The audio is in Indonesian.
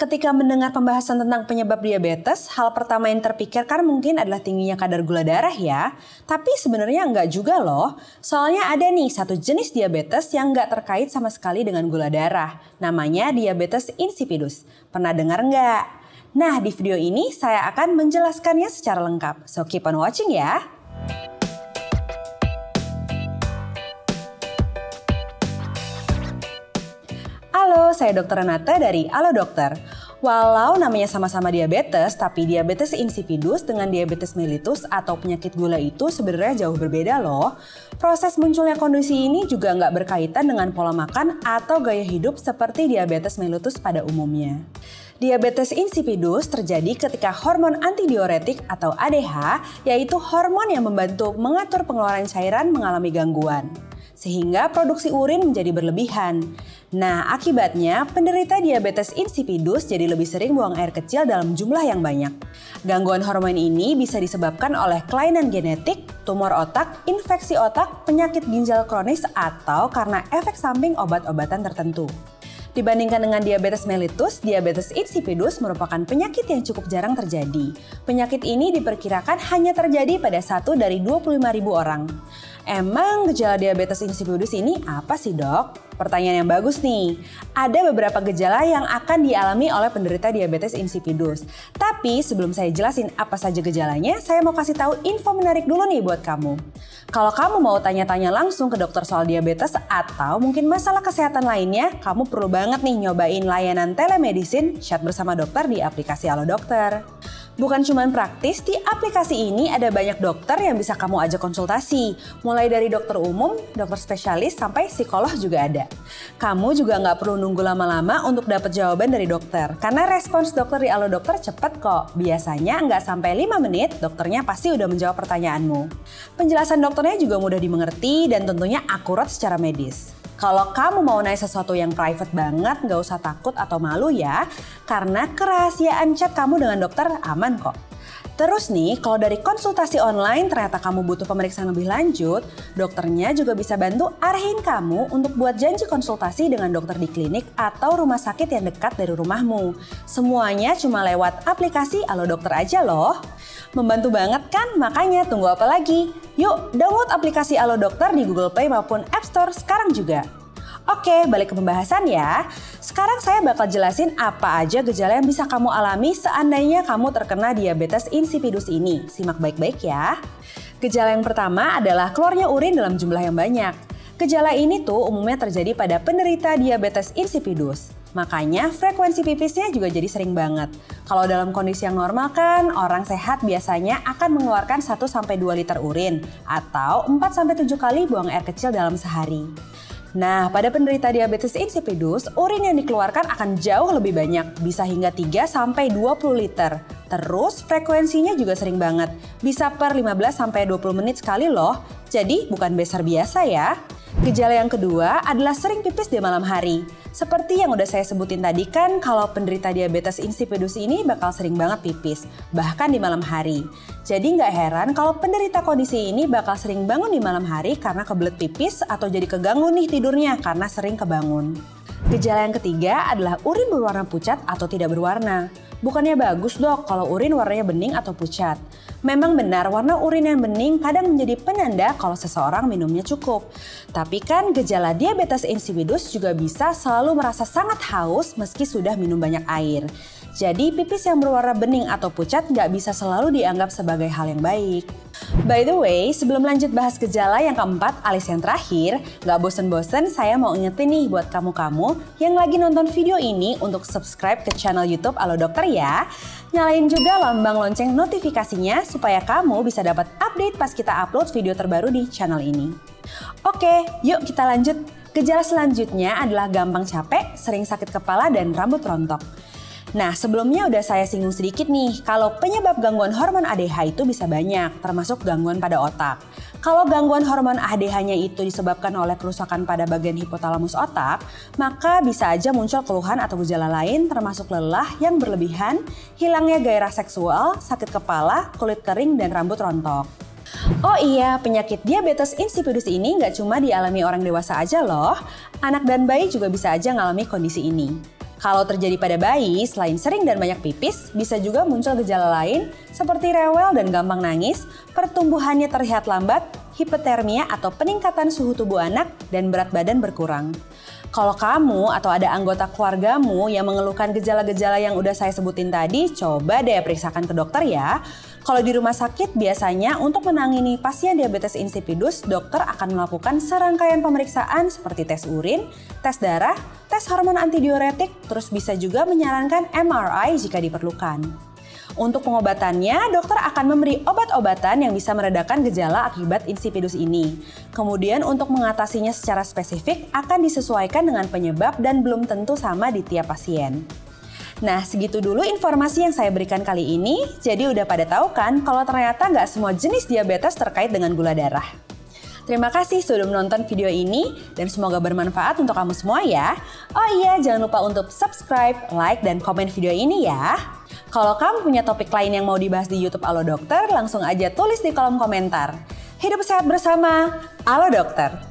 Ketika mendengar pembahasan tentang penyebab diabetes, hal pertama yang terpikirkan mungkin adalah tingginya kadar gula darah ya. Tapi sebenarnya enggak juga loh. Soalnya ada nih satu jenis diabetes yang enggak terkait sama sekali dengan gula darah. Namanya diabetes insipidus. Pernah dengar enggak? Nah, di video ini saya akan menjelaskannya secara lengkap. So keep on watching ya. Halo, saya Dr. Renata dari Halo Dokter. Walau namanya sama-sama diabetes, tapi diabetes insipidus dengan diabetes mellitus atau penyakit gula itu sebenarnya jauh berbeda loh. Proses munculnya kondisi ini juga nggak berkaitan dengan pola makan atau gaya hidup seperti diabetes mellitus pada umumnya. Diabetes insipidus terjadi ketika hormon antidiuretik atau ADH, yaitu hormon yang membantu mengatur pengeluaran cairan mengalami gangguan. Sehingga produksi urin menjadi berlebihan. Nah, akibatnya penderita diabetes insipidus jadi lebih sering buang air kecil dalam jumlah yang banyak. Gangguan hormon ini bisa disebabkan oleh kelainan genetik, tumor otak, infeksi otak, penyakit ginjal kronis, atau karena efek samping obat-obatan tertentu. Dibandingkan dengan diabetes mellitus, diabetes insipidus merupakan penyakit yang cukup jarang terjadi. Penyakit ini diperkirakan hanya terjadi pada 1 dari 25.000 orang. Emang gejala diabetes insipidus ini apa sih dok? Pertanyaan yang bagus nih. Ada beberapa gejala yang akan dialami oleh penderita diabetes insipidus. Tapi sebelum saya jelasin apa saja gejalanya, saya mau kasih tahu info menarik dulu nih buat kamu. Kalau kamu mau tanya-tanya langsung ke dokter soal diabetes atau mungkin masalah kesehatan lainnya, kamu perlu banget nih nyobain layanan telemedicine chat bersama dokter di aplikasi Halo Dokter. Bukan cuma praktis, di aplikasi ini ada banyak dokter yang bisa kamu ajak konsultasi. Mulai dari dokter umum, dokter spesialis, sampai psikolog juga ada. Kamu juga nggak perlu nunggu lama-lama untuk dapat jawaban dari dokter. Karena respons dokter di Halo Dokter cepet kok. Biasanya nggak sampai 5 menit, dokternya pasti udah menjawab pertanyaanmu. Penjelasan dokternya juga mudah dimengerti dan tentunya akurat secara medis. Kalau kamu mau nanya sesuatu yang private banget, nggak usah takut atau malu ya, karena kerahasiaan chat kamu dengan dokter aman kok. Terus nih, kalau dari konsultasi online ternyata kamu butuh pemeriksaan lebih lanjut, dokternya juga bisa bantu arahin kamu untuk buat janji konsultasi dengan dokter di klinik atau rumah sakit yang dekat dari rumahmu. Semuanya cuma lewat aplikasi Halo Dokter aja loh. Membantu banget kan? Makanya tunggu apa lagi? Yuk download aplikasi Halo Dokter di Google Play maupun App Store sekarang juga. Oke, balik ke pembahasan ya. Sekarang saya bakal jelasin apa aja gejala yang bisa kamu alami seandainya kamu terkena diabetes insipidus ini. Simak baik-baik ya. Gejala yang pertama adalah keluarnya urin dalam jumlah yang banyak. Gejala ini tuh umumnya terjadi pada penderita diabetes insipidus. Makanya frekuensi pipisnya juga jadi sering banget. Kalau dalam kondisi yang normal kan, orang sehat biasanya akan mengeluarkan 1-2 liter urin atau 4-7 kali buang air kecil dalam sehari. Nah, pada penderita diabetes insipidus, urin yang dikeluarkan akan jauh lebih banyak, bisa hingga 3-20 liter. Terus frekuensinya juga sering banget, bisa per 15-20 menit sekali loh. Jadi bukan besar biasa ya. Gejala yang kedua adalah sering pipis di malam hari. Seperti yang udah saya sebutin tadi kan, kalau penderita diabetes insipidus ini bakal sering banget pipis, bahkan di malam hari. Jadi nggak heran kalau penderita kondisi ini bakal sering bangun di malam hari karena kebelet pipis atau jadi keganggu nih tidurnya karena sering kebangun. Gejala yang ketiga adalah urin berwarna pucat atau tidak berwarna. Bukannya bagus dok kalau urin warnanya bening atau pucat. Memang benar warna urin yang bening kadang menjadi penanda kalau seseorang minumnya cukup. Tapi kan gejala diabetes insipidus juga bisa selalu merasa sangat haus meski sudah minum banyak air. Jadi pipis yang berwarna bening atau pucat nggak bisa selalu dianggap sebagai hal yang baik. By the way, sebelum lanjut bahas gejala yang keempat alias yang terakhir, nggak bosen-bosen saya mau ingetin nih buat kamu-kamu yang lagi nonton video ini untuk subscribe ke channel YouTube Halo Dokter ya. Nyalain juga lambang lonceng notifikasinya supaya kamu bisa dapat update pas kita upload video terbaru di channel ini. Oke, yuk kita lanjut. Gejala selanjutnya adalah gampang capek, sering sakit kepala, dan rambut rontok. Nah, sebelumnya udah saya singgung sedikit nih, kalau penyebab gangguan hormon ADH itu bisa banyak, termasuk gangguan pada otak. Kalau gangguan hormon ADH-nya itu disebabkan oleh kerusakan pada bagian hipotalamus otak, maka bisa aja muncul keluhan atau gejala lain termasuk lelah yang berlebihan, hilangnya gairah seksual, sakit kepala, kulit kering, dan rambut rontok. Oh iya, penyakit diabetes insipidus ini nggak cuma dialami orang dewasa aja loh, anak dan bayi juga bisa aja ngalami kondisi ini. Kalau terjadi pada bayi, selain sering dan banyak pipis, bisa juga muncul gejala lain seperti rewel dan gampang nangis, pertumbuhannya terlihat lambat, hipotermia atau peningkatan suhu tubuh anak, dan berat badan berkurang. Kalau kamu atau ada anggota keluargamu yang mengeluhkan gejala-gejala yang udah saya sebutin tadi, coba deh periksakan ke dokter ya. Kalau di rumah sakit biasanya untuk menangani pasien diabetes insipidus, dokter akan melakukan serangkaian pemeriksaan seperti tes urin, tes darah, tes hormon antidiuretik, terus bisa juga menyarankan MRI jika diperlukan. Untuk pengobatannya, dokter akan memberi obat-obatan yang bisa meredakan gejala akibat insipidus ini. Kemudian untuk mengatasinya secara spesifik akan disesuaikan dengan penyebab dan belum tentu sama di tiap pasien. Nah, segitu dulu informasi yang saya berikan kali ini. Jadi udah pada tahu kan kalau ternyata nggak semua jenis diabetes terkait dengan gula darah. Terima kasih sudah menonton video ini dan semoga bermanfaat untuk kamu semua ya. Oh iya, jangan lupa untuk subscribe, like, dan komen video ini ya. Kalau kamu punya topik lain yang mau dibahas di YouTube Alo Dokter, langsung aja tulis di kolom komentar. Hidup sehat bersama Alo Dokter.